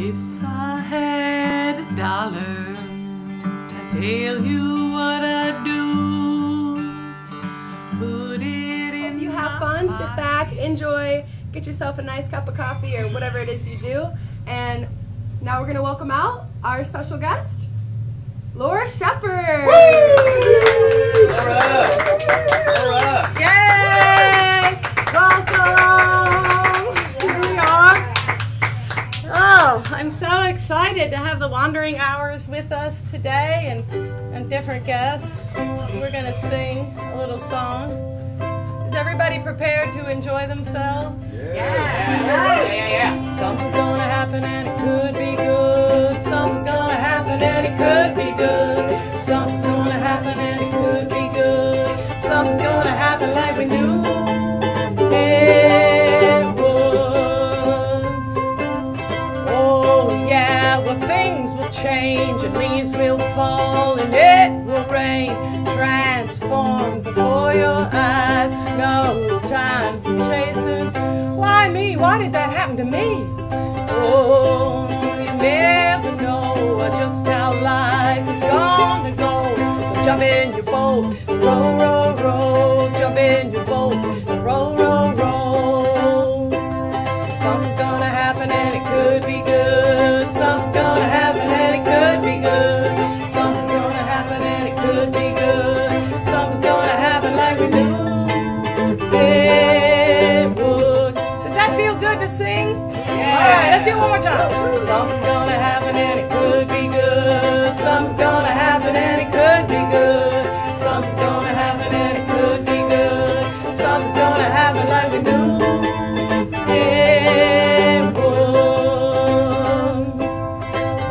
If I had $1 to tell you what I'd do, put it in. Hope you have fun, sit back, enjoy, get yourself a nice cup of coffee or whatever it is you do. And now we're going to welcome out our special guest, Laura Shepard. Laura! Laura! Yay! Welcome! Here we are. Oh, I'm so excited to have the Wandering Hours with us today and different guests. We're going to sing a little song. Is everybody prepared to enjoy themselves? Yeah. Something's going to happen and it could be good. Something's going to happen and it could be good. Something's going to happen and it could be good. Something's going to happen like we knew it would. Oh yeah, well things will change and leaves will fall and it will rain. Transform before your eyes. No time for chasing. Why me? Why did that happen to me? Oh, you never know just how life is gonna go. So jump in your boat, row, row, row. Jump in your boat, row, row, row. Something's gonna happen and it could be good. Something's gonna happen and it could be good. Something's gonna happen and it could be good. Something's gonna happen like we knew it would. Does that feel good to sing? Alright, let's do it one more time. Something's gonna happen and it could be good. Something's gonna happen and it could be good. Something's gonna happen and it could be good. Something's gonna happen like we knew it would.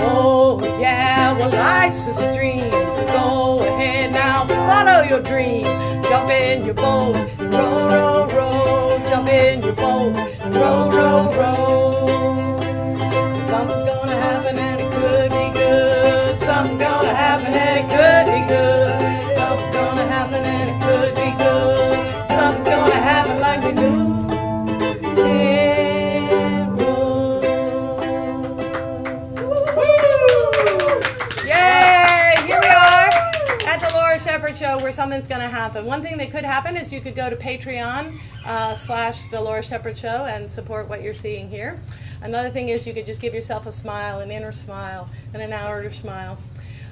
Oh yeah, well life's a stream, so go ahead now, follow your dream. Jump in your boat, row, row, row. Jump in your boat, row, row, row. Something's gonna happen and it could be good. Something's gonna happen and it could be good. Something's gonna happen and it could be good. Something's gonna happen like we knew it would. Woo! Yay! Here we are at the Laura Shepard Show where something's going to happen. One thing that could happen is you could go to Patreon / the Laura Shepard Show and support what you're seeing here. Another thing is you could just give yourself a smile, an inner smile, and an outer smile.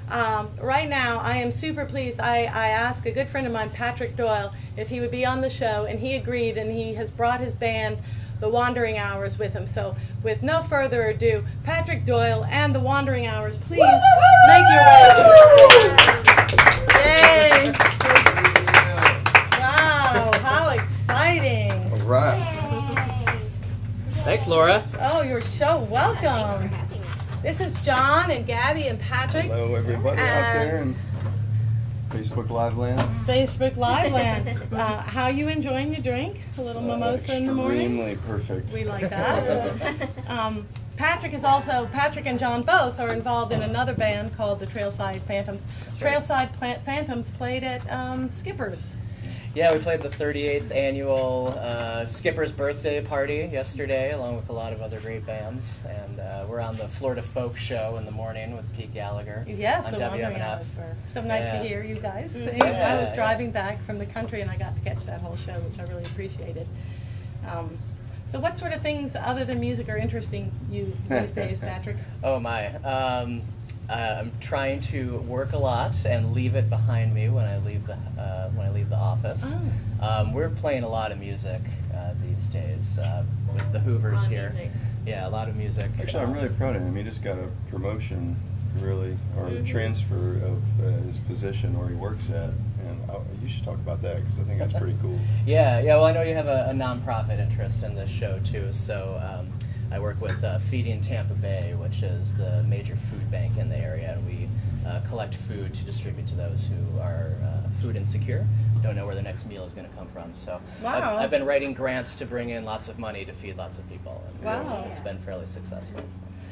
Right now, I am super pleased. I asked a good friend of mine, Patrick Doyle, if he would be on the show, and he agreed, and he has brought his band, The Wandering Hours, with him. So, with no further ado, Patrick Doyle and The Wandering Hours, please make your way. Yay! Wow, how exciting! All right. Thanks, Laura. Oh, you're so welcome. This is John and Gabby and Patrick. Hello, everybody out there in Facebook Live land. Facebook Live Land. How you enjoying your drink? A little mimosa in the morning? Extremely perfect. We like that. Patrick and John both are involved in another band called the Trailside Phantoms. Trailside Phantoms played at Skipper's. Yeah, we played the 38th annual Skipper's birthday party yesterday, along with a lot of other great bands. And we're on the Florida Folk Show in the morning with Pete Gallagher. Yes, on the Wandering WMNF. Hours were so nice to hear you guys sing. Yeah, I was driving back from the country and I got to catch that whole show, which I really appreciated. So what sort of things other than music are interesting you these days, Patrick? Oh my. I'm trying to work a lot and leave it behind me when I leave the office. Oh. We're playing a lot of music these days with the Hoovers here. Music. Yeah, a lot of music. Actually, I'm really proud of him. He just got a promotion, really, or a transfer of his position where he works at. And you should talk about that because I think that's pretty cool. Yeah. Well, I know you have a nonprofit interest in this show too. So I work with Feeding Tampa Bay, which is the major food bank in the area, and we collect food to distribute to those who are food insecure, don't know where their next meal is going to come from. So Wow. I've been writing grants to bring in lots of money to feed lots of people. And Wow. it's been fairly successful.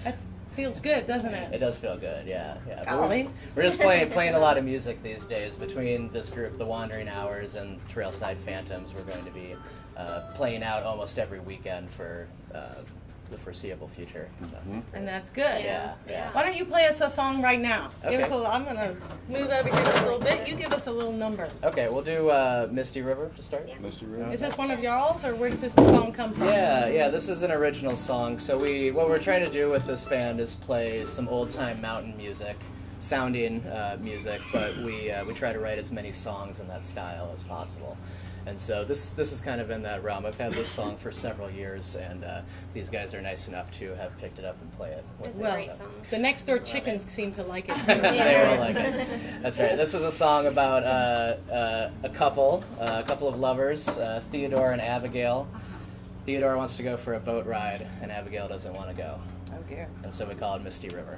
That feels good, doesn't it? It does feel good, yeah. But Golly. we're just playing a lot of music these days. Between this group, The Wandering Hours, and Trailside Phantoms, we're going to be playing out almost every weekend for the foreseeable future. So. And that's good. Yeah. Why don't you play us a song right now? Okay. Give us I'm going to move over here just a little bit. You give us a little number. Okay, we'll do Misty River to start. Yeah. Misty River. Is this one of y'all's, or where does this song come from? Yeah, this is an original song. So what we're trying to do with this band is play some old-time mountain music, sounding music, but we try to write as many songs in that style as possible. And so this is kind of in that realm. I've had this song for several years, and these guys are nice enough to have picked it up and play it with It's me. a great So. song. The next door chickens seem to like it. They will like it. That's right. This is a song about a couple of lovers, Theodore and Abigail. Theodore wants to go for a boat ride, and Abigail doesn't want to go. Oh dear. And so we call it Misty River.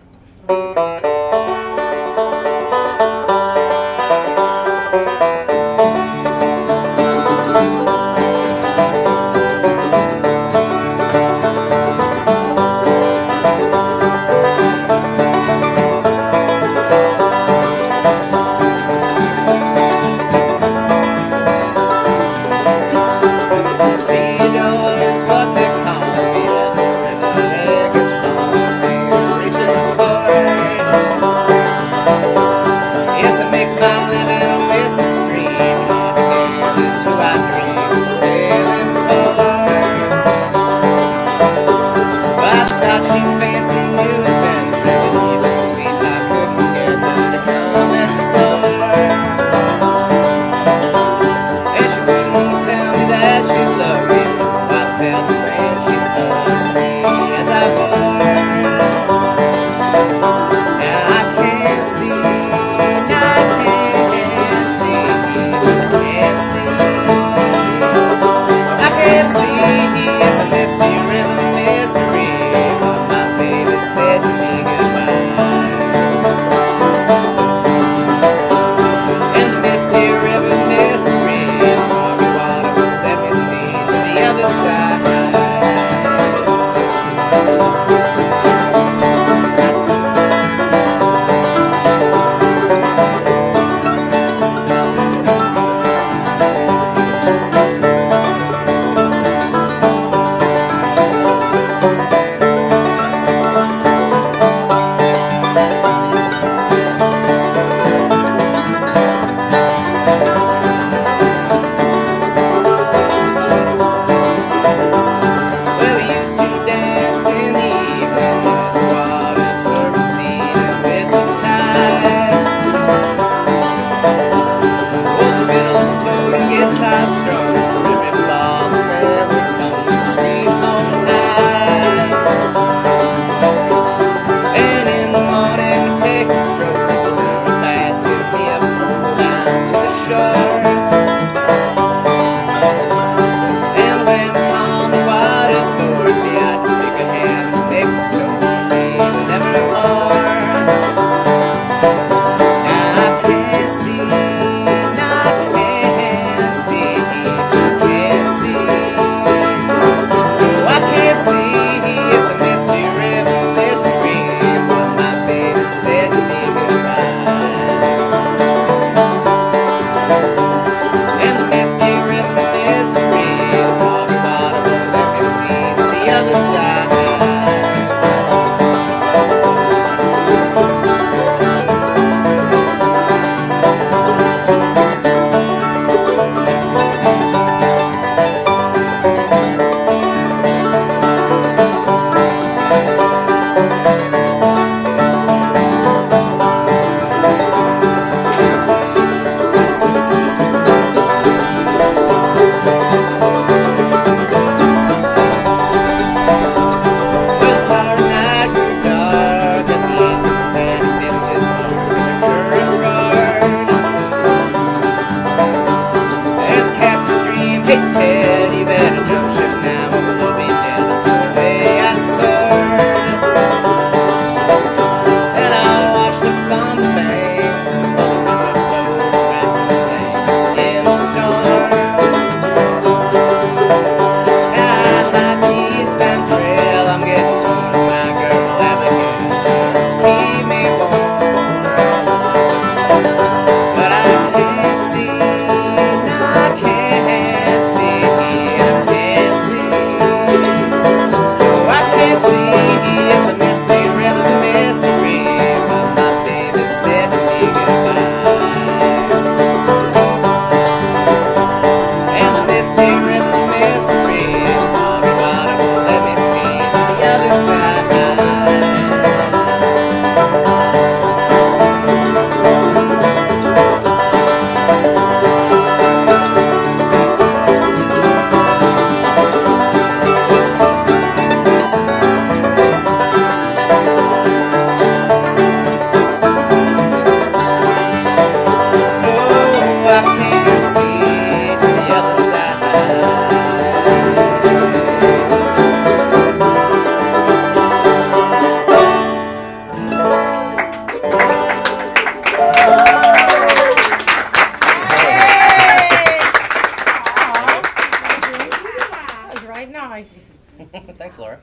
Thanks, Laura.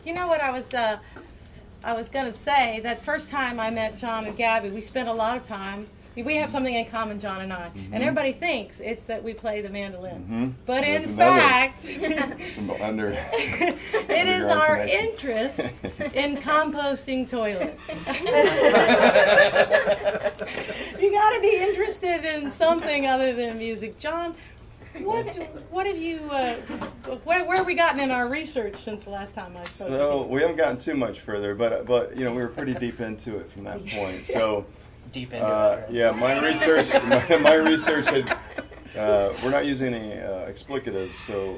You know what I was going to say, that first time I met John and Gabby, we spent a lot of time. We have something in common, John and I, and everybody thinks it's that we play the mandolin. But There's in another- fact, Some under. it is our interest in composting toilets. You got to be interested in something other than music. John, what have you, where have we gotten in our research since the last time I spoke to you? So we haven't gotten too much further, but you know, we were pretty deep into it from that point. So Deep into it. yeah, my research had we're not using any explicatives, so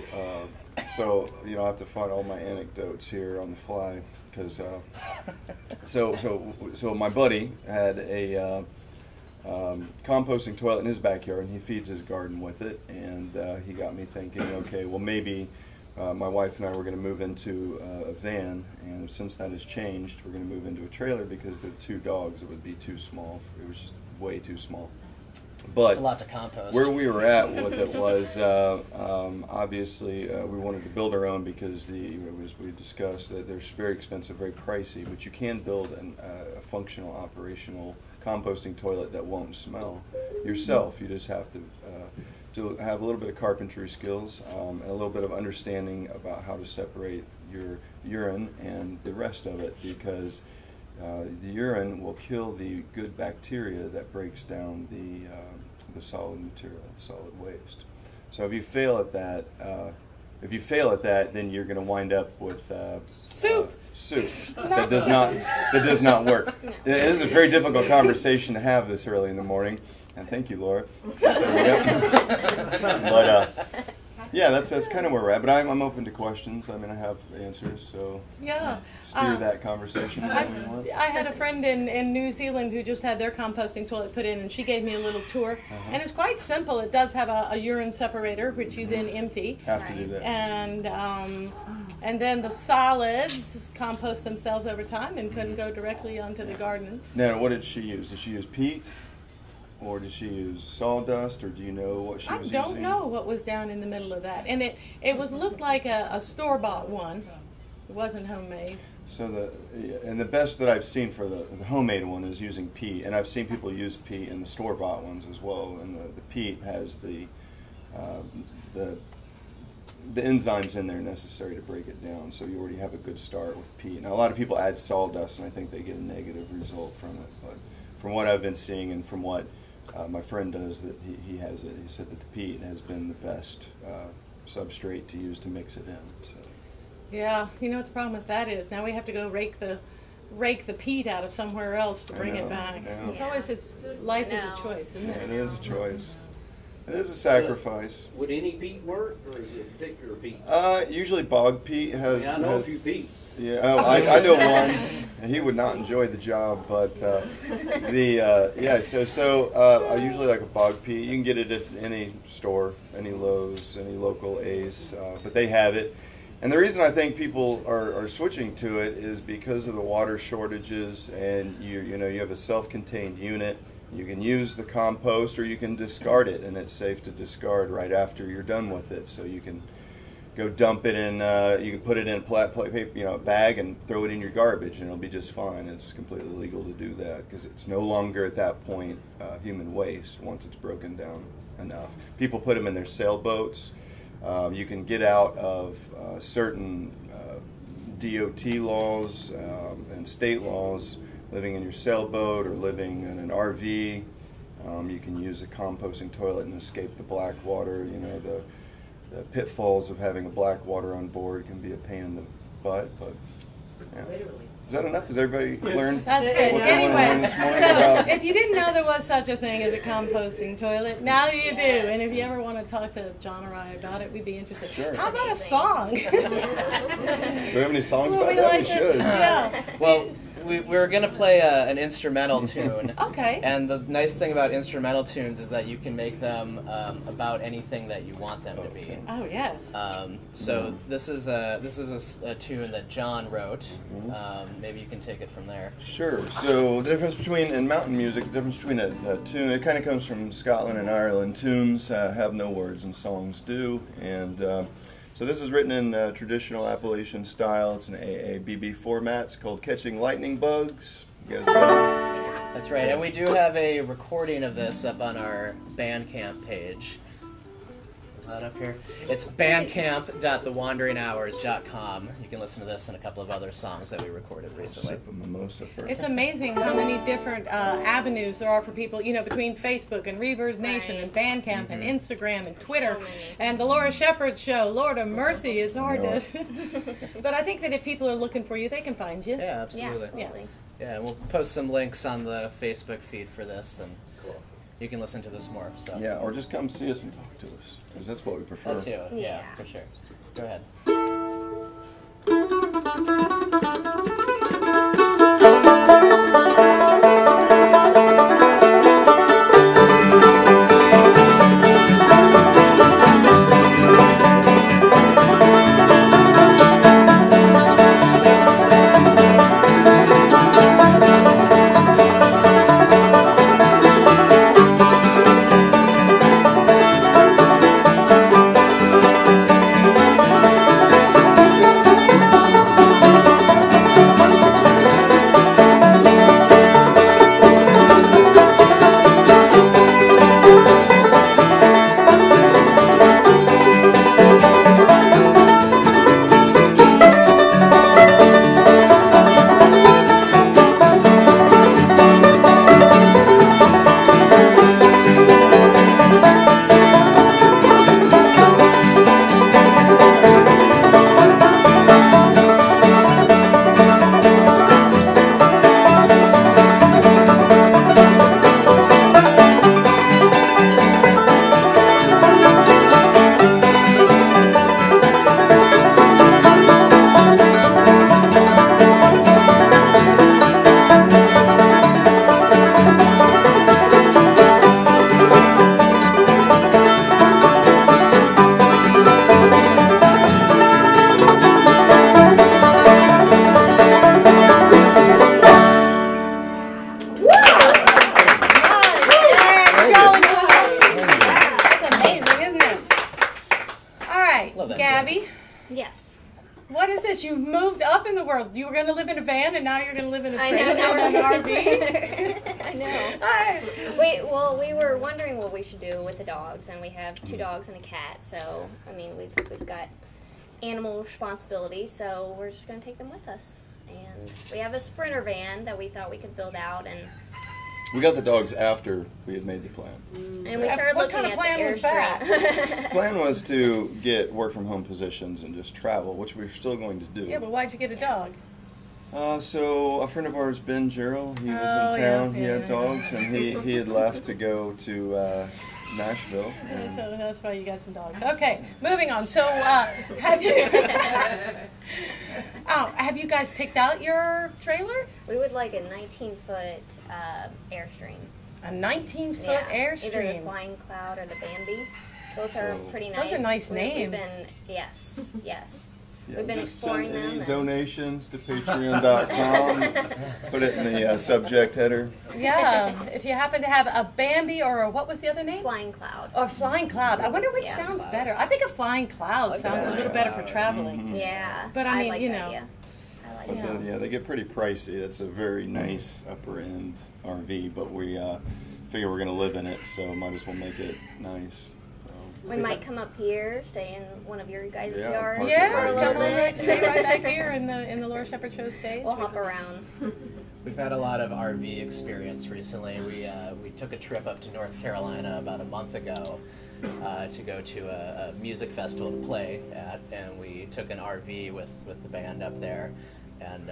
you know, I have to find all my anecdotes here on the fly because so my buddy had a composting toilet in his backyard, and he feeds his garden with it, and he got me thinking, okay, well maybe my wife and I were going to move into a van, and since that has changed, we're going to move into a trailer because the 2 dogs, it would be too small. It was just way too small. But It's a lot to compost. where we were at with it was obviously we wanted to build our own because as we discussed that they're very expensive, very pricey, but you can build a functional, operational composting toilet that won't smell yourself. You just have to have a little bit of carpentry skills and a little bit of understanding about how to separate your urine and the rest of it, because the urine will kill the good bacteria that breaks down the solid material, the solid waste. So if you fail at that, then you're going to wind up with Soup. Soup that does not work. It is a very difficult conversation to have this early in the morning. And thank you, Laura. So, but yeah, that's kind of where we're at. But I'm open to questions. I mean, I have answers, so Yeah. steer that conversation. however you want. I had a friend in New Zealand who just had their composting toilet put in, and she gave me a little tour. And it's quite simple. It does have a urine separator, which you then empty. Have to do that. And then the solids compost themselves over time and couldn't go directly onto the garden. Now, what did she use? Did she use peat? Or did she use sawdust, or do you know what she I was using? don't know what was down in the middle of that. And it looked like a store-bought one. It wasn't homemade. So the best that I've seen for the homemade one is using peat, and I've seen people use peat in the store-bought ones as well. And the peat has the enzymes in there necessary to break it down, so you already have a good start with peat. Now, a lot of people add sawdust, and I think they get a negative result from it. But from what I've been seeing, and from what my friend does, that he has it, he said that the peat has been the best substrate to use to mix it in. So. Yeah, you know what the problem with that is? Now we have to go rake the peat out of somewhere else to bring it back. I know. It's always life is a choice, isn't Yeah, it? it is a choice. It is a sacrifice. Would any peat work, or is it particular peat? Usually bog peat has. I know a few peats. Yeah, I know one, and he would not enjoy the job, but yeah. So I usually like a bog peat. You can get it at any store, any Lowe's, any local Ace, but they have it. And the reason I think people are switching to it is because of the water shortages, and you know you have a self-contained unit. You can use the compost, or you can discard it, and it's safe to discard right after you're done with it. So you can go dump it in. You can put it in a bag and throw it in your garbage, and it'll be just fine. It's completely legal to do that because it's no longer at that point human waste once it's broken down enough. People put them in their sailboats. You can get out of certain DOT laws and state laws. Living in your sailboat or living in an RV, you can use a composting toilet and escape the black water. You know, the pitfalls of having a black water on board can be a pain in the butt, but yeah. Is that enough? Has everybody learned That's good. what they want to learn Anyway, this morning so about? if you didn't know there was such a thing as a composting toilet, now you do. And if you ever want to talk to John or I about it, we'd be interested. Sure. How about a song? Do we have any songs Would about we that? like We it? should. Yeah. Well, we're going to play an instrumental tune. Okay. And the nice thing about instrumental tunes is that you can make them about anything that you want them to be. Oh yes. So this is a tune that John wrote. Maybe you can take it from there. Sure. So the difference between, in mountain music, the difference between a tune, it kind of comes from Scotland and Ireland. Tunes have no words and songs do. And So this is written in traditional Appalachian style. It's an AABB format. It's called Catching Lightning Bugs. You guys ready? That's right, and we do have a recording of this up on our Bandcamp page. Is that up here? It's bandcamp.thewanderinhours.com. You can listen to this and a couple of other songs that we recorded recently. Sip of mimosa first. It's amazing how many different avenues there are for people, you know, between Facebook and Reverb Nation and Bandcamp and Instagram and Twitter and the Laura Shepherd Show. Lord of mercy, it's hard to... But I think that if people are looking for you, they can find you. Yeah, absolutely. Yeah. Yeah, and we'll post some links on the Facebook feed for this, and you can listen to this more. So. Yeah, or just come see us and talk to us, because that's what we prefer. That too, yeah, for sure. Go ahead. Gabby, Yes. what is this? You've moved up in the world. You were going to live in a van, and now you're going to live in a I trailer know. Now and we're an RV. I know. Hi. We were wondering what we should do with the dogs, and we have 2 dogs and a cat. So I mean, we've got animal responsibility, so we're just going to take them with us. And we have a Sprinter van that we thought we could build out, and We got the dogs after we had made the plan. we started What looking kind of at plan the was that? Airstream. The plan was to get work from home positions and just travel, which we're still going to do. Yeah, but why'd you get a dog? So a friend of ours, Ben Gerald, he was Oh, in yeah, town. He yeah, had dogs, and he had left to go to Nashville. And So that's why you got some dogs. Okay, moving on. So have you have you guys picked out your trailer? We would like a 19-foot Airstream. A 19-foot Either the Airstream. Flying Cloud or the Bambi. Both are So- pretty nice. Those are nice We've names. been, yes. yeah, We've been just exploring send any them and- donations to Patreon.com. Put it in the subject header. Yeah, if you happen to have a Bambi or a, what was the other name? Flying Cloud. Or Flying Cloud. I wonder which Yeah. sounds better. I think a Flying Cloud sounds a little better for traveling. Yeah. But I mean, like you that know. idea. I like But it. yeah, they get pretty pricey. That's a very nice upper end RV, but we figure we're going to live in it, so might as well make it nice. So, We might come up here, stay in one of your guys' Yeah, yards park Yes, for a right little come on bit. back, stay right back here in the Laura Shepherd Show stage. We'll hop around. We've had a lot of RV experience recently. We took a trip up to North Carolina about a month ago to go to a music festival to play at, and we took an RV with the band up there, and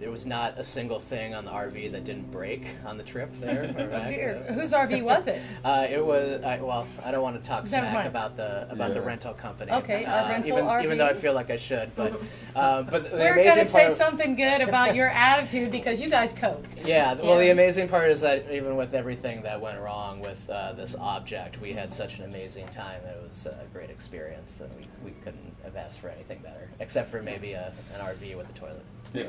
there was not a single thing on the RV that didn't break on the trip there. or back. Here, whose RV was it? It was well. I don't want to talk Never smack mind. about the Yeah. rental company. Okay, our rental even, RV. even though I feel like I should, but the We're going amazing to say part. something good about your attitude because you guys coped. Yeah, well, Yeah. the amazing part is that even with everything that went wrong with this object, we had such an amazing time. It was a great experience, and we couldn't have asked for anything better, except for maybe an RV with a toilet. yeah.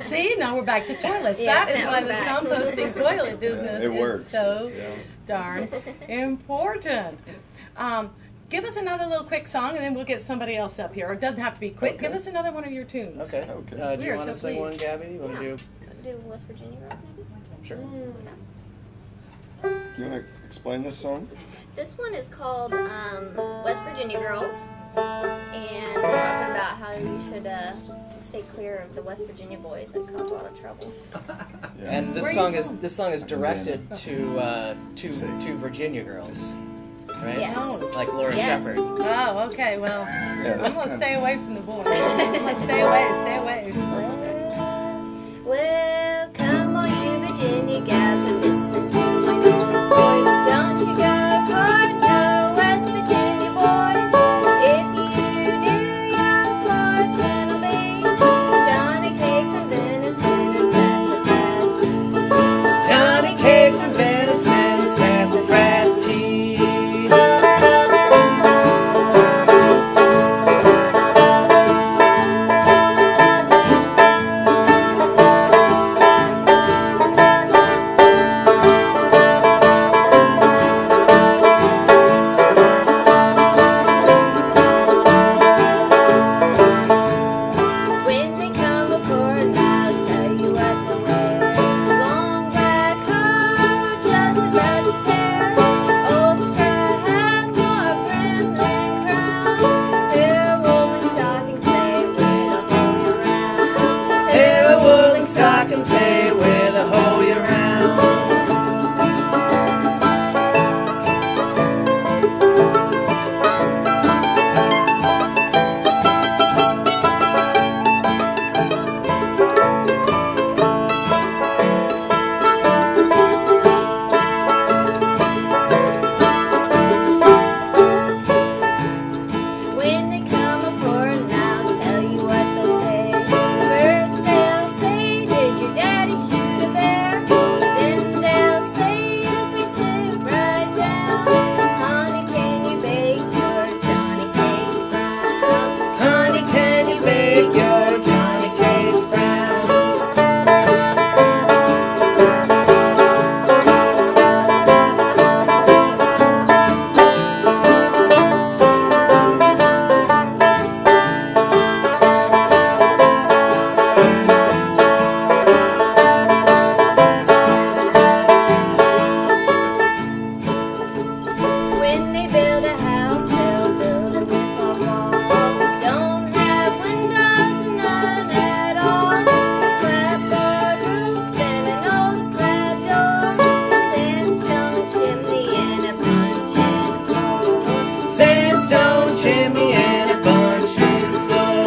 See, now we're back to toilets. Yeah, That is now why we're this back. composting toilet business it is works. so Yeah. darn important. give us another little quick song, and then we'll get somebody else up here. Or it doesn't have to be quick. Okay. Give us another one of your tunes. Okay. Okay. Do We you are want to so sing one, pleased. Gabby? You want to Yeah. do? Do West Virginia Girls maybe? Sure. Do you want to explain this song? This one is called West Virginia Girls, and it's talking about how you should stay clear of the West Virginia boys that cause a lot of trouble. Yeah. And Where this are song you is from? directed to Virginia girls, right? Yes. Oh. Like Laura Yes. Shepherd. Oh, okay. Well, Yeah, that's I'm gonna kinda- stay away from the boys. I'm gonna stay away. Stay away. Well, come on, you Virginia guys, and listen to my voice. Don't you go courting no West Virginia boys. If you do, your fortune will be Johnny cakes and venison and sassafras tea. Johnny cakes and venison, sassafras tea. When they come a courting, I'll tell you what to wear. Long black coat, just about to tear. Old straw hat, more brim than crown. Pair of woven stockings, they wear the whole year round. Pair of woolen stockings, they wear the whole year round. When they come a courting, I'll tell you what they'll say. First they'll say, did your daddy shoot a bear? Then they'll say, as they sit right down, honey, can you bake your Johnny cakes brown? Honey, can you bake your Johnny cakes brown? When they build a house, they'll build it with all walls. Don't have windows, none at all. Clapboard roof and an old slab door. Sandstone chimney and a puncheon floor. Sandstone chimney and a buncheon floor.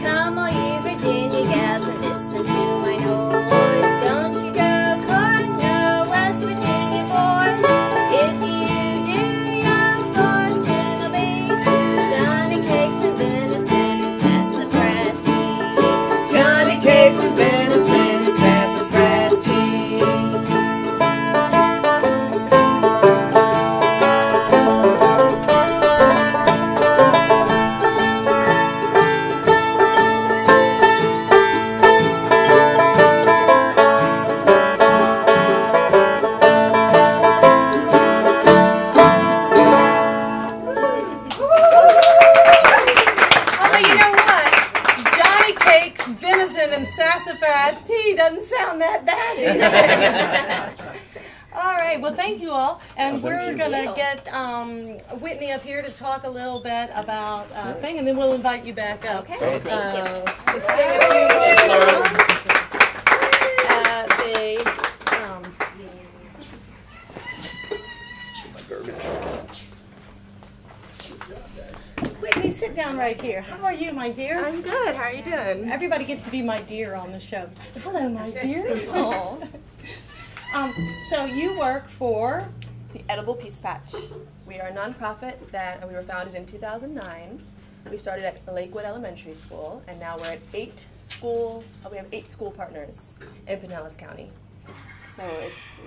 Come all you Virginia gals and listen to my noise. Don't you go courting no West Virginia boys. If you do, your fortune will be Johnny cakes and venison and sassafras tea. Johnny cakes and venison and sassafras tea. Although you know what? Johnny cakes, venison, and sassafras tea doesn't sound that bad. All right. Well, thank you all, and we're gonna get Whitney up here to talk a little bit about thing, and then we'll invite you back up. Okay, thank you. To sing a few Thanks, Laura. songs at Whitney, sit down right here. How are you, my dear? I'm good. How are you doing? Everybody gets to be my dear on the show. Hello, my dear. Oh. So you work for The Edible Peace Patch. We are a nonprofit that we were founded in 2009. We started at Lakewood Elementary School, and now we're at 8 school. We have 8 school partners in Pinellas County. So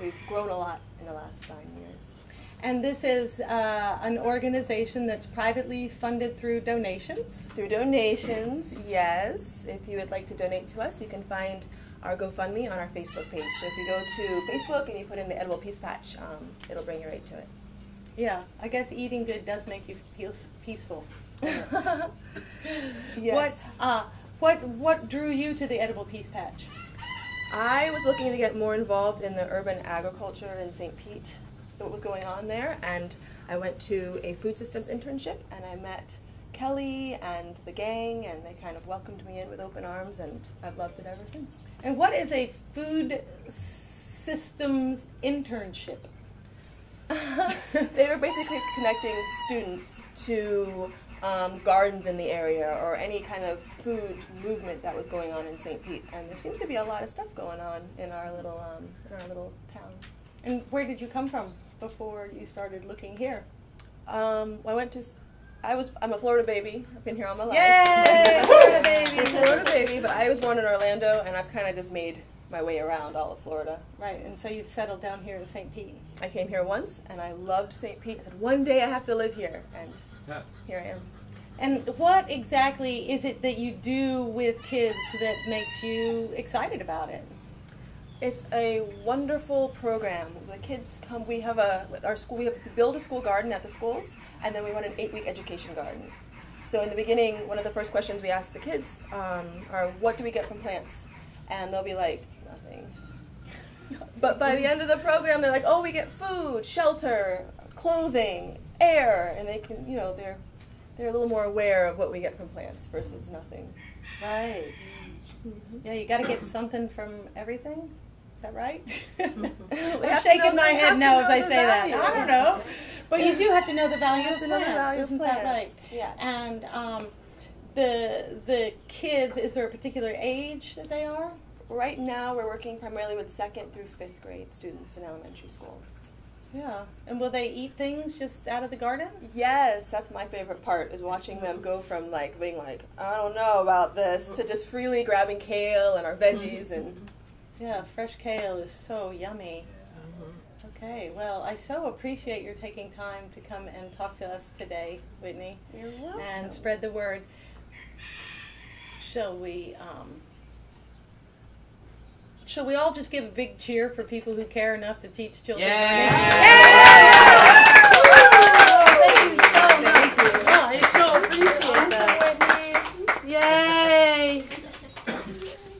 we've grown a lot in the last 9 years. And this is an organization that's privately funded through donations? Through donations, yes. If you would like to donate to us, you can find our GoFundMe on our Facebook page. So if you go to Facebook and you put in the Edible Peace Patch, it'll bring you right to it. Yeah, I guess eating good does make you feel peaceful. Yes. What drew you to the Edible Peace Patch? I was looking to get more involved in the urban agriculture in St. Pete, what was going on there, and I went to a food systems internship, and I met Kelly and the gang, and they kind of welcomed me in with open arms, and I've loved it ever since. And what is a food systems internship? They were basically connecting students to gardens in the area or any kind of food movement that was going on in St. Pete, and there seems to be a lot of stuff going on in our little town. And where did you come from before you started looking here? I'm a Florida baby. I've been here all my life. Yay! Florida baby! Florida baby, but I was born in Orlando, and I've kind of just made my way around all of Florida. Right, and so you've settled down here in St. Pete. I came here once, and I loved St. Pete. I said, one day I have to live here, and here I am. And what exactly is it that you do with kids that makes you excited about it? It's a wonderful program. The kids come. We have we build a school garden at the schools, and then we run an 8-week education garden. So in the beginning, one of the first questions we ask the kids are, "What do we get from plants?" And they'll be like, "Nothing." But by the end of the program, they're like, "Oh, we get food, shelter, clothing, air," and they can, they're a little more aware of what we get from plants versus nothing. Right. Yeah, you got to get something from everything. Is that right? I'm shaking my head no as I say that. I don't know. But you do have to know the value of plants. Isn't that right? Yeah. And the kids, is there a particular age that they are? Right now, we're working primarily with 2nd through 5th grade students in elementary schools. Yeah. And will they eat things just out of the garden? Yes, that's my favorite part, is watching them go from being like, I don't know about this, to just freely grabbing kale and our veggies. And yeah, fresh kale is so yummy. Okay, well, I so appreciate your taking time to come and talk to us today, Whitney. You're welcome. And spread the word. Shall we all just give a big cheer for people who care enough to teach children? Yeah! Thank you so much. Oh, I so appreciate that. Yay!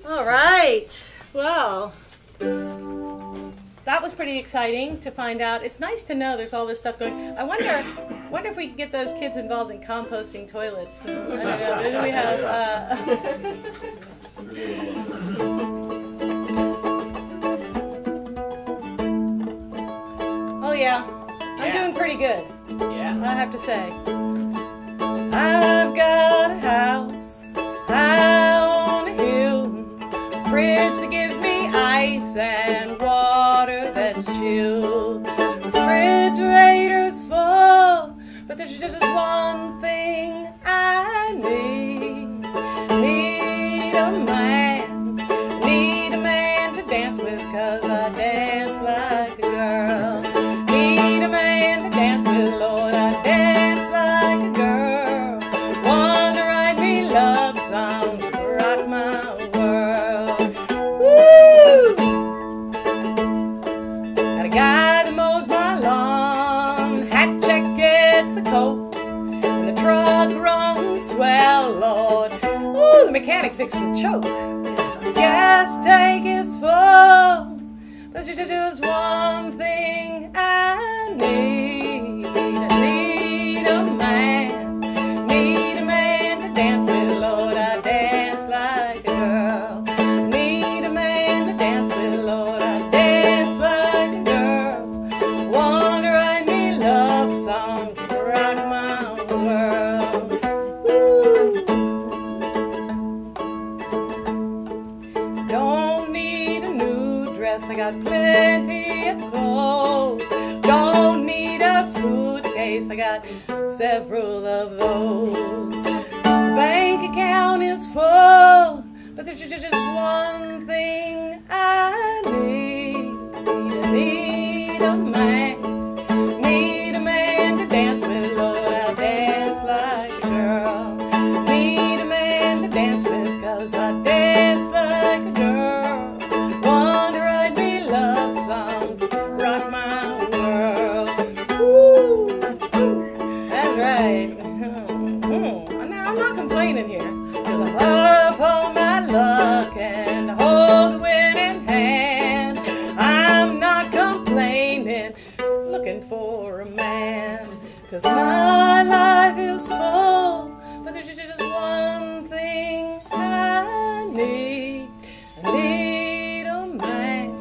All right. Well, that was pretty exciting to find out. It's nice to know there's all this stuff going. I wonder if we can get those kids involved in composting toilets. I don't know. Then we have. Oh yeah, I'm doing pretty good. Yeah. I have to say. I've got a house on a hill, a fridge that gives me ice and water that's chilled. Refrigerator's full, but there's just one thing I need. Need a man to dance with, 'cause I dance like a girl. Need a man to dance with, Lord, I dance like a girl. One to write me love songs, rock my world. Woo! Got a guy that mows my lawn, hat check gets the coat, and the truck runs swell, Lord. Ooh, the mechanic fixed the choke. The gas tank is full, but there's just one thing I need. I need a man to dance with, Lord, I dance like a girl. Need a man to dance with, Lord, I dance like a girl. Want to write me love songs, rock my world. Woo. Don't need a new dress, I got plenty of clothes. Don't need a suitcase, I got several of those. The bank account is full, but there's just one thing I need. Need a man. Need a man to dance with, Lord, I'll dance like a girl. Need a man to dance with, 'cause I dance like a girl. One to write me love songs, rock my world. Woo, that's right. I'm not complaining here, 'cause I'm up on my luck and I hold the winning hand. I'm not complaining, looking for a man, 'cause my life is full, but there's just one thing I need. I need a man.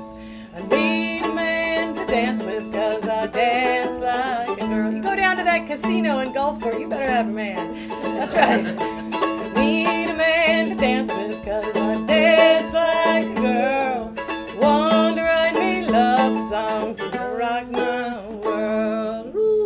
I need a man to dance with, 'cause I dance like a girl. You go down to that casino in Gulfport, you better have a man. That's right. I need a man to dance with, 'cause I dance like a girl. One to write me love songs and rock my world. Woo.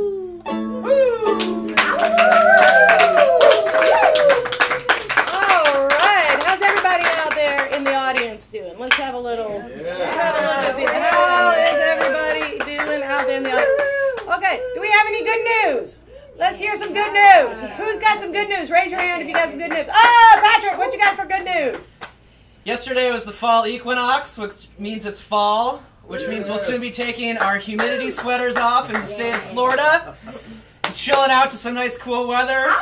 All right, how's everybody out there in the audience doing? Let's have a little. Let's have a little bit. How is everybody doing out there in the audience? Okay, do we have any good news? Let's hear some good news. Who's got some good news? Raise your hand if you got some good news. Oh, Patrick, what you got for good news? Yesterday was the fall equinox, which means it's fall, which means we'll soon be taking our humidity sweaters off in the state of Florida, chilling out to some nice cool weather. All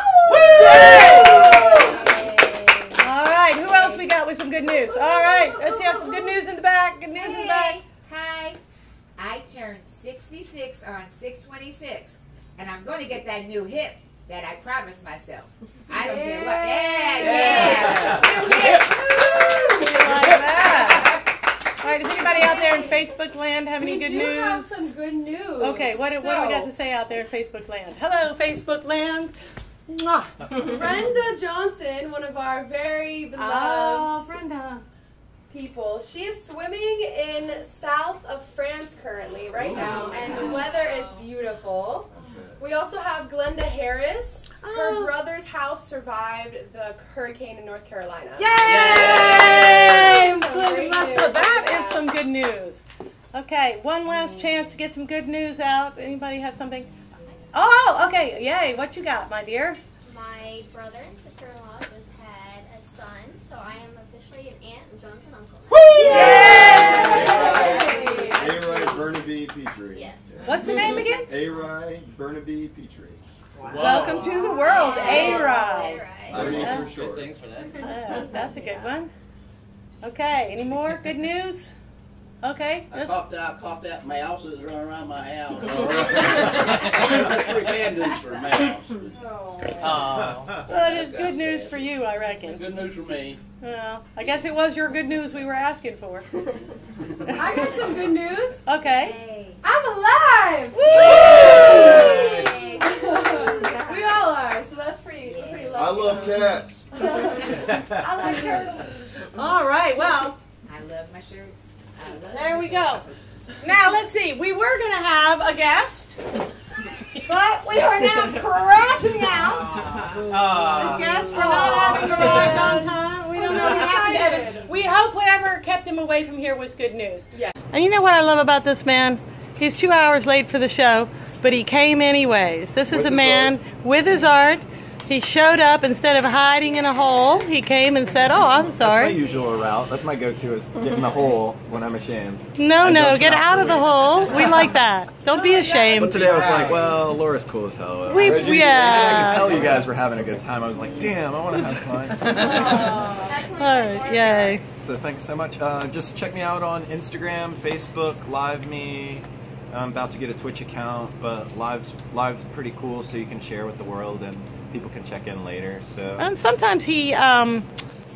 right, who else we got with some good news? All right, let's have some good news in the back. Good news in the back. Hi. I turned 66 on 6/26, and I'm going to get that new hip that I promised myself. I don't care what. Yeah. New hip. Like that. All right, does anybody out there in Facebook land have any good news? We do have some good news. Okay, what do we got to say out there in Facebook land? Hello, Facebook land. Mwah. Brenda Johnson, one of our very beloved Brenda. people. She is swimming in south of France currently, right now, and the weather is beautiful. We also have Glenda Harris. Her brother's house survived the hurricane in North Carolina. Yay! So that is some good news. Okay, one last chance to get some good news out. Anybody have something? Oh, okay. Yay. What you got, my dear? My brother and sister-in-law just had a son, so I am officially an aunt and John's an uncle. Yay! A-Rai Burnaby Petrie. Yes. What's the name again? A-Rai Burnaby Petrie. Wow. Welcome to the world, A-Rai. Bernie for Good short. things for that. That's a good one. Okay, any more good news? Okay. I caught that mouse that was running around my house. All right. That's pretty bad news for a mouse. That is good news for you, I reckon. Good news for me. Well, I guess it was your good news we were asking for. I got some good news. Okay. I'm alive! Woo! We all are, so that's pretty lucky. I love cats. I like turtles. All right, well, I love my shirt. there we go. Now, let's see. We were going to have a guest, but we are now crashing out. This guest for not having arrived on time. We don't know what happened to Evan. We hope whatever kept him away from here was good news. Yeah. And you know what I love about this man? He's 2 hours late for the show, but he came anyways. This is a man with his art. He showed up instead of hiding in a hole. He came and said, "Oh, I'm sorry." That's my usual route. That's my go-to is get in the hole when I'm ashamed. No, get out of the hole. We like that. Don't be But ashamed. today I was like, well, Laura's cool as hell. I Yeah. could tell you guys were having a good time. I was like, damn, I want to have fun. All right, yay. So thanks so much. Just check me out on Instagram, Facebook, Live Me. I'm about to get a Twitch account, but Live's pretty cool, so you can share with the world and people can check in later. So. And sometimes he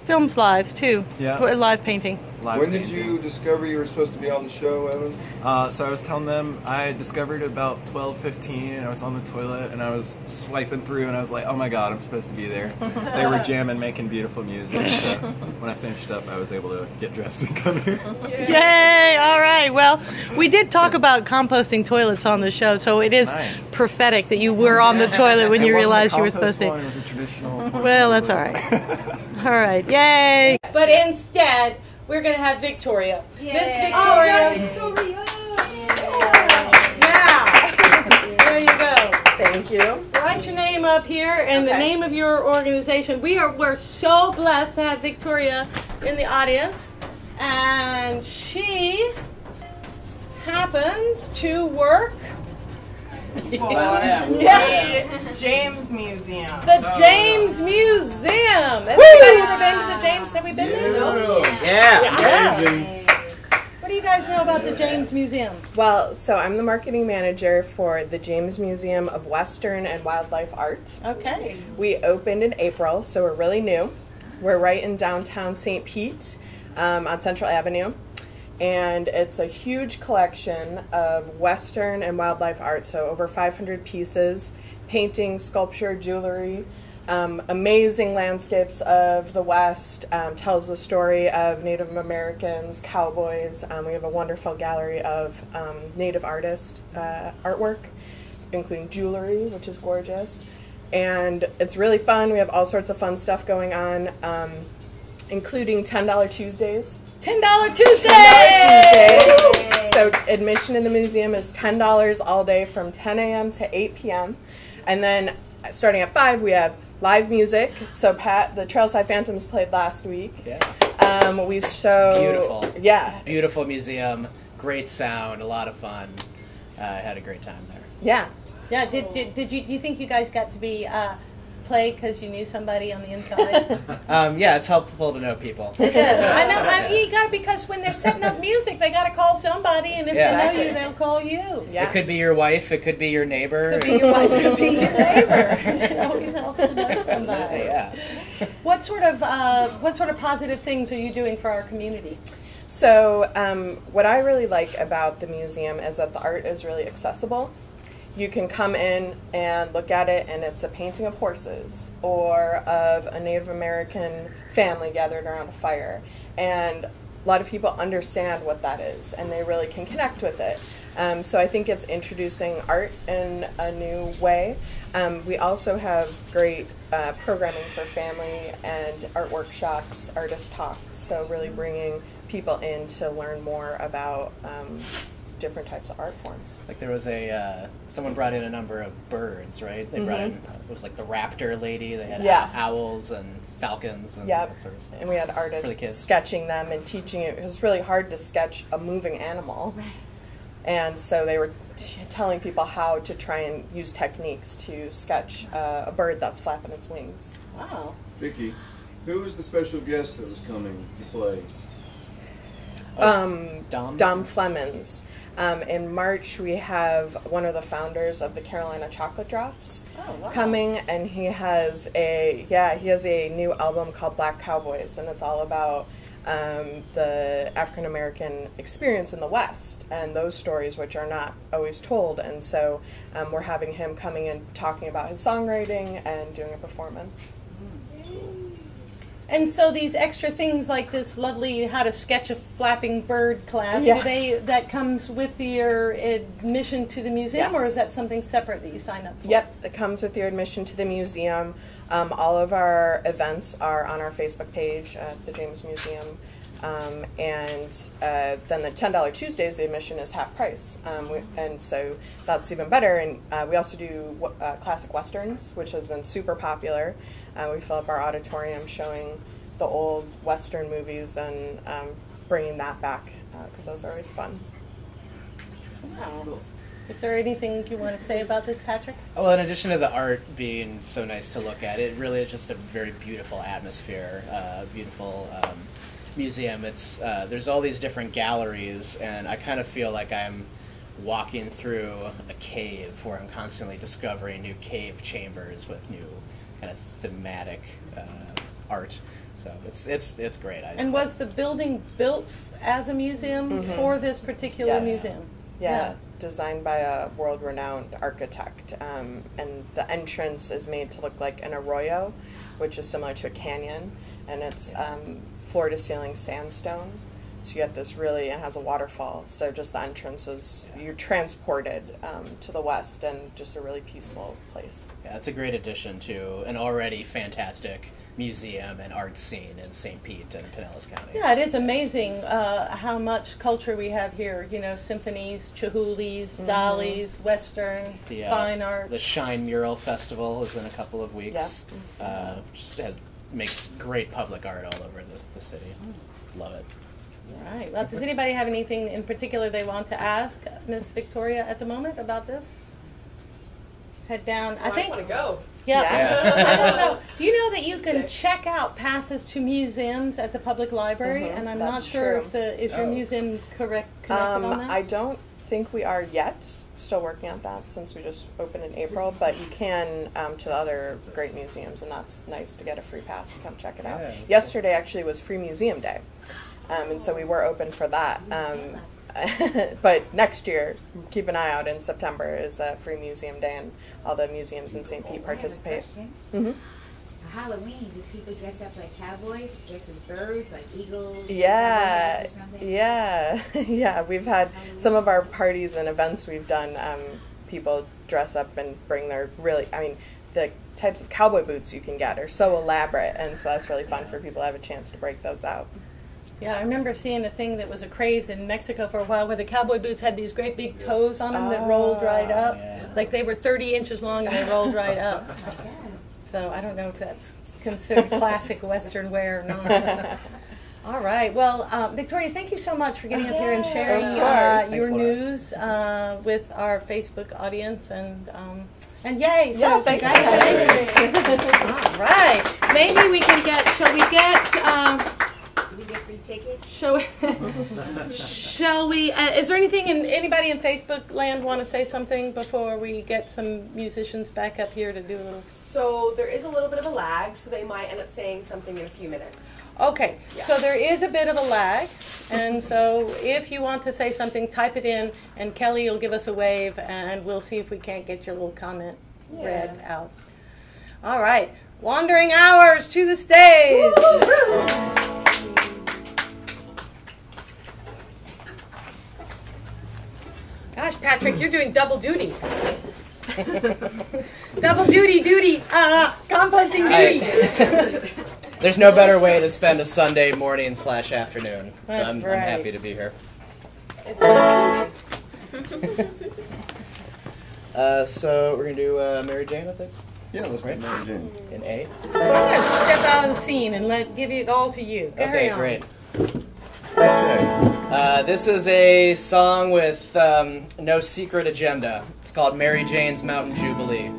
films live too. Yeah. Live painting. When did you discover you were supposed to be on the show, Evan? So I was telling them I discovered about 12:15, and I was on the toilet and I was swiping through and I was like, oh my god, I'm supposed to be there. They were jamming, making beautiful music. So when I finished up, I was able to get dressed and come here. Yay! All right. Well, we did talk about composting toilets on the show, so it is prophetic that you were on the toilet when you realized you were supposed to. It was a traditional. Well, that's all right. All right, yay! But instead, we're going to have Victoria. Miss Victoria. Victoria. Yeah. There you go. Thank you. Write your name up here and the name of your organization. We're so blessed to have Victoria in the audience, and she happens to work James Museum. the James Museum. Has anybody ever been to the James? Have we been there? Amazing. What do you guys know about the James Museum? Well, so I'm the marketing manager for the James Museum of Western and Wildlife Art. Okay. We opened in April, so we're really new. We're right in downtown St. Pete on Central Avenue. And it's a huge collection of Western and wildlife art, so over 500 pieces, painting, sculpture, jewelry, amazing landscapes of the West, tells the story of Native Americans, cowboys. We have a wonderful gallery of Native artist artwork, including jewelry, which is gorgeous. And it's really fun. We have all sorts of fun stuff going on, including $10 Tuesdays. $10 Tuesday! $10 Tuesday. So admission in the museum is $10 all day from 10 a.m. to 8 p.m. And then starting at 5, we have live music. So Pat, the Trailside Phantoms played last week. Yeah. We show Beautiful. Yeah. Beautiful museum, great sound, a lot of fun. I had a great time there. Yeah. Yeah. Do you think you guys got to be play because you knew somebody on the inside? Yeah, it's helpful to know people. It is. I know. You got to, because when they're setting up music, they got to call somebody, and if they know you, they'll call you. Yeah. It could be your wife. It could be your neighbor. Could be your wife. Could be your neighbor. It always helps to know somebody. Yeah. What sort of positive things are you doing for our community? So what I really like about the museum is that the art is really accessible. You can come in and look at it, and it's a painting of horses or of a Native American family gathered around a fire. And a lot of people understand what that is, and they really can connect with it. So I think it's introducing art in a new way. We also have great programming for family and art workshops, artist talks, so really bringing people in to learn more about different types of art forms. Like there was someone brought in a number of birds, right? They brought in, it was like the raptor lady. They had owls and falcons and that sort of stuff. And we had artists sketching them and teaching it. It was really hard to sketch a moving animal. Right. And so they were telling people how to try and use techniques to sketch a bird that's flapping its wings. Wow. Vicki, who was the special guest that was coming to play? Dom Flemons. In March, we have one of the founders of the Carolina Chocolate Drops coming, and he has a new album called Black Cowboys, and it's all about the African American experience in the West and those stories which are not always told. And so we're having him coming and talking about his songwriting and doing a performance. And so these extra things like this lovely how to sketch a flapping bird class, that comes with your admission to the museum, or is that something separate that you sign up for? Yep, it comes with your admission to the museum. All of our events are on our Facebook page at the James Museum. And then the $10 Tuesdays, the admission is half price. And so that's even better. And we also do classic Westerns, which has been super popular. We fill up our auditorium showing the old Western movies and bringing that back because those are always fun. Wow. Is there anything you want to say about this, Patrick? Well, in addition to the art being so nice to look at, it really is just a very beautiful atmosphere, beautiful museum. It's there's all these different galleries, and I kind of feel like I'm walking through a cave where I'm constantly discovering new cave chambers with new kind of thematic art. So it's great. And was the building built as a museum for this particular museum? Yeah, designed by a world-renowned architect, and the entrance is made to look like an arroyo, which is similar to a canyon, and it's floor-to-ceiling sandstone. So you get this it has a waterfall, so just the entrance is, you're transported to the West and just a really peaceful place. Yeah, it's a great addition to an already fantastic museum and art scene in St. Pete and Pinellas County. Yeah, it is amazing how much culture we have here. You know, symphonies, Chihoulis, Dollies, Western, fine art. The Shine Mural Festival is in a couple of weeks. Which makes great public art all over the city. Love it. All right. Well, does anybody have anything in particular they want to ask Miss Victoria at the moment about this? Head down. I think. I want to go. Yeah. I don't know. Do you know that you can check out passes to museums at the public library? And I'm not sure if your museum connected on that? I don't think we are yet. Still working on that since we just opened in April, but you can to the other great museums, and that's nice to get a free pass and come check it out. Yesterday actually was Free Museum Day, and so we were open for that. But next year, keep an eye out. In September is Free Museum Day, and all the museums in St. Pete participate. Halloween, do people dress up like cowboys, dress as birds, like eagles? Yeah, or something? yeah. We've had some of our parties and events we've done. People dress up and bring their the types of cowboy boots you can get are so elaborate, and so that's really fun for people to have a chance to break those out. Yeah, I remember seeing a thing that was a craze in Mexico for a while where the cowboy boots had these great big toes on them that rolled right up. Like they were 30 inches long and they rolled right up. So I don't know if that's considered classic Western wear or not. All right. Well, Victoria, thank you so much for getting up here and sharing your news with our Facebook audience. And yay. So congratulations. All right. Maybe we can get, shall we get... Do we get free tickets? Shall we? Is there anybody in Facebook land want to say something before we get some musicians back up here to do a little? So there is a little bit of a lag, so they might end up saying something in a few minutes. Okay, so there is a bit of a lag, and so if you want to say something, type it in, and Kelly will give us a wave, and we'll see if we can't get your little comment read out. All right, Wandering Hours to the stage. Gosh, Patrick, you're doing double duty. Double duty, composting duty. There's no better way to spend a Sunday morning / afternoon. So I'm happy to be here. So we're going to do Mary Jane, I think? Yeah, let's do Mary Jane. In A. I'm going to step out of the scene and give it all to you. Carry on. Great. This is a song with no secret agenda. It's called Mary Jane's Mountain Jubilee.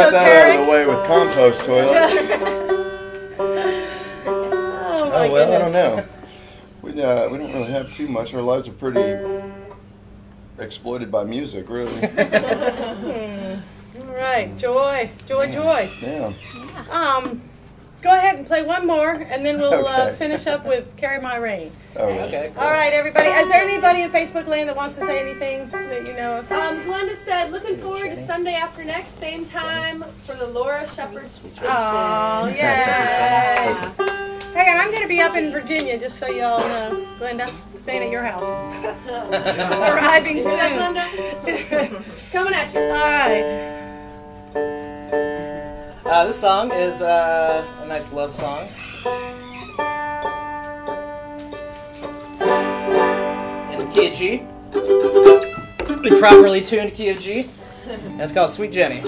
got that out of esoteric. the way with compost toilets. Oh, my Oh, well, I goodness. don't know. We don't really have too much. Our lives are pretty exploited by music, really. All right, Joy. Yeah. Go ahead and play one more, and then we'll Okay. finish up with Carry My Rain. Okay. All right, everybody. Is there anybody in Facebook land that wants to say anything that you know of? Glenda said, looking forward to Sunday after next, same time for the Laura Shepherd Station. Oh, yeah. Hey, and I'm going to be up in Virginia, just so y'all know. Glenda, staying at your house. Arriving You soon. see that, Glenda? Coming at you. All right. This song is a nice love song. In the key of G. The properly tuned key of G. And it's called Sweet Jenny.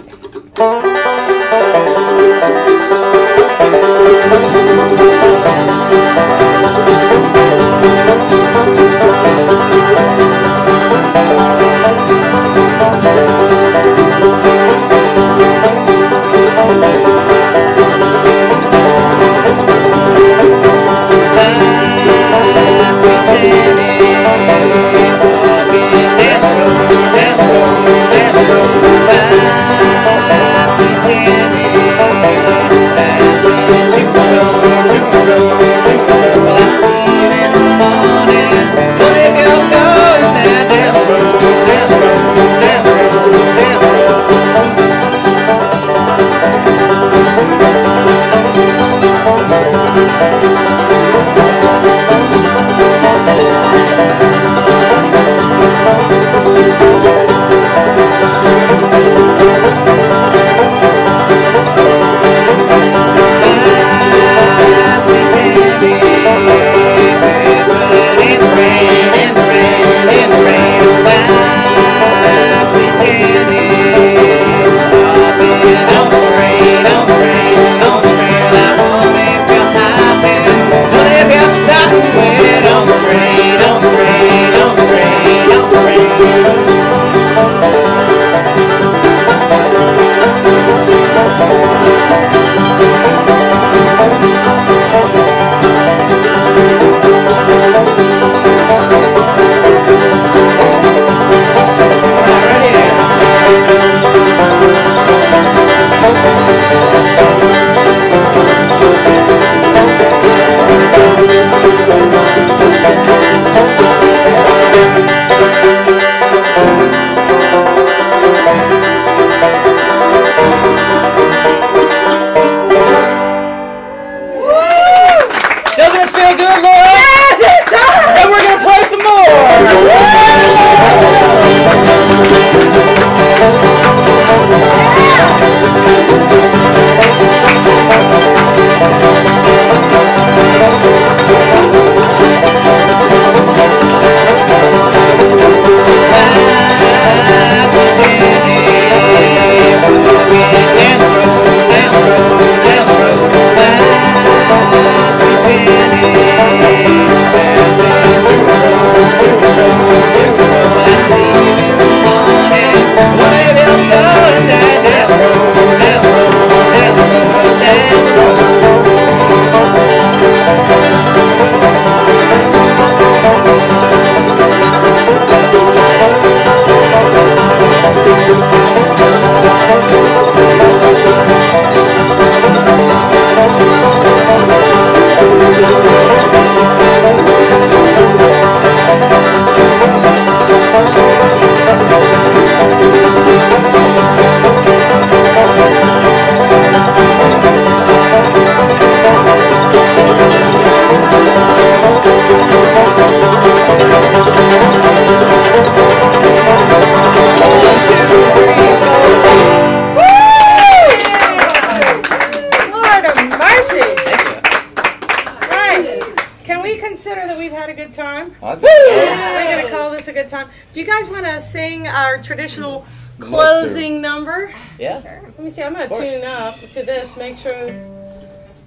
Do you guys want to sing our traditional closing number? Yeah. Sure. Let me see. I'm going to tune up to this. Make sure.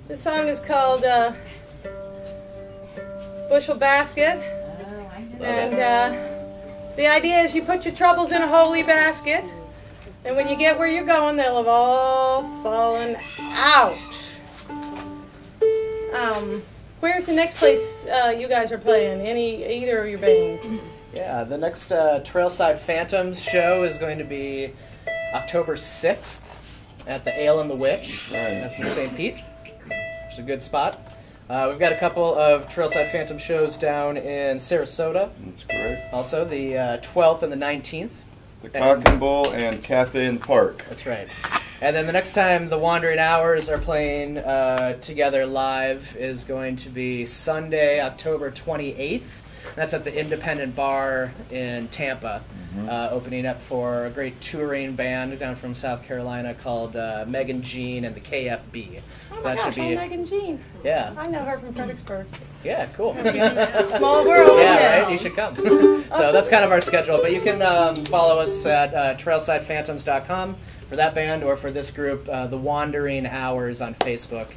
This song is called Bushel Basket. Oh, I know. And the idea is you put your troubles in a holy basket, And when you get where you're going, they'll have all fallen out. Where's the next place you guys are playing? Either of your bands? Yeah, the next Trailside Phantoms show is going to be October 6th at the Ale and the Witch. That's in St. Pete, which is a good spot. We've got a couple of Trailside Phantom shows down in Sarasota. That's correct. Also, the 12th and the 19th. The Cock and Bull and Cafe in the Park. That's right. And then the next time the Wandering Hours are playing together live is going to be Sunday, October 28th. That's at the Independent Bar in Tampa, opening up for a great touring band down from South Carolina called Megan Jean and the KFB. Oh my gosh, Megan Jean. Yeah. I know her from Fredericksburg. Yeah, cool. Small world. Yeah, right? You should come. So that's kind of our schedule. But you can follow us at trailsidephantoms.com for that band, or for this group, The Wandering Hours on Facebook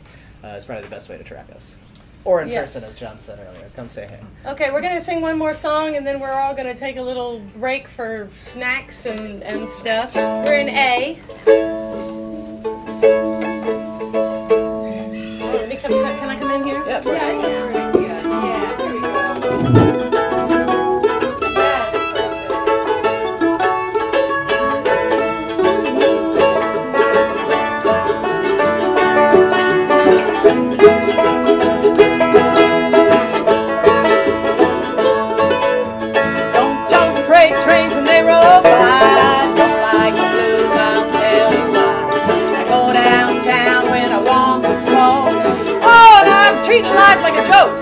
is probably the best way to track us. Or in person, as John said earlier. Come say hey. Okay, we're going to sing one more song, and then we're all going to take a little break for snacks and stuff. We're in A. Can I come in here? Yeah, of course. Yeah, I think it's a good idea. Yeah, there we go. Don't jump freight trains when they roll by. Don't like the blues, I'll tell you why. I go downtown when I want to smoke. Oh, and I'm treating life like a joke.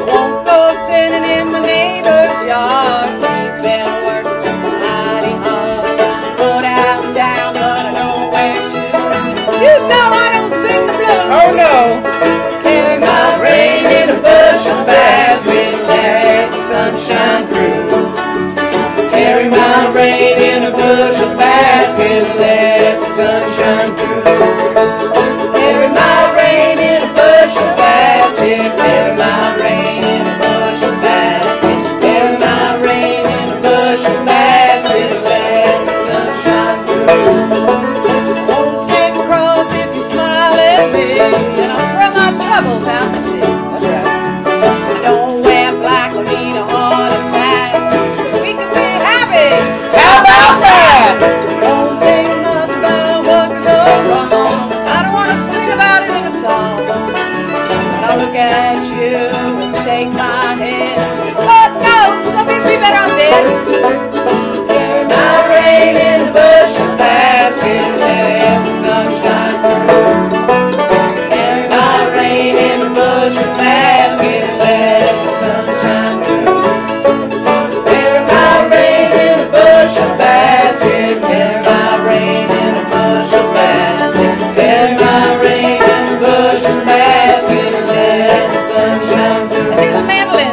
Won't go sitting in my neighbor's yard. He's been working mighty hard. Go downtown, but I don't wear shoes. You know I don't sing the blues. Oh no. Carry my rain in a bushel basket, let the sunshine through. Carry my rain in a bushel basket, let the sunshine through. Carry my rain in a bushel basket, carry my rain in a bushel basket, carry my rain in a bushel basket, let the sunshine through. Won't take a cross if you smile at me, and I'll throw my troubles out to sea. That's right. I don't wear black or need a heart attack. We can be happy. How about that? Don't think much about what could go wrong. I don't want to sing about it in a song. But I look at you and shake my head. Lord knows, some people be better off dead. Carry my rain in a bushel basket, let the sunshine through. Carry my rain in a bushel basket, let the sunshine through. Carry my rain in a bushel basket, carry my rain in a bushel basket, carry my rain in a bushel basket, let the sunshine through. Here's the mandolin.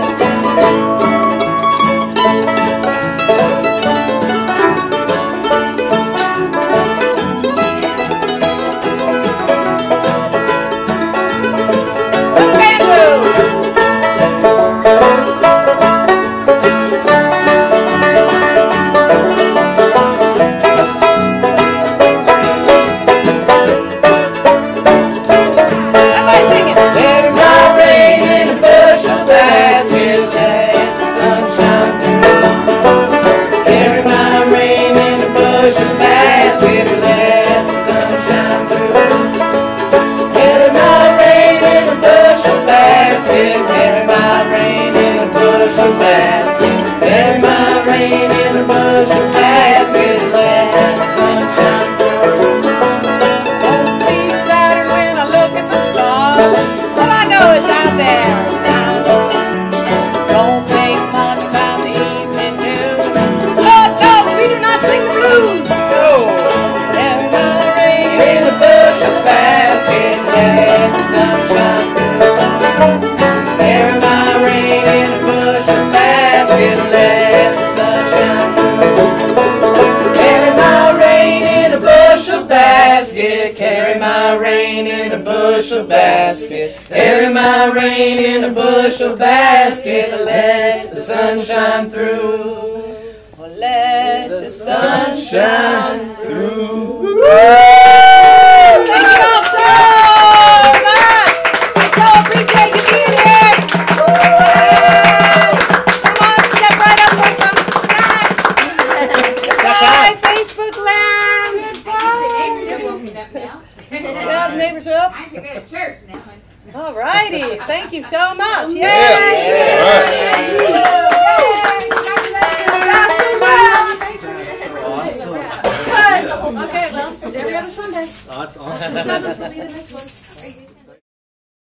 Carry my rain in a bushel basket, let the sunshine through. Well, let the sun shine through. Thank you all so much. I so appreciate you being here. Come on, step right up for some snacks. Bye, Facebook land. The neighbors are woken up now. Yeah, the neighbors are up. I have to go to church now. All righty. Thank you so much. Yay. Awesome. Okay, well, every other Sunday. That's awesome. Will be the next one.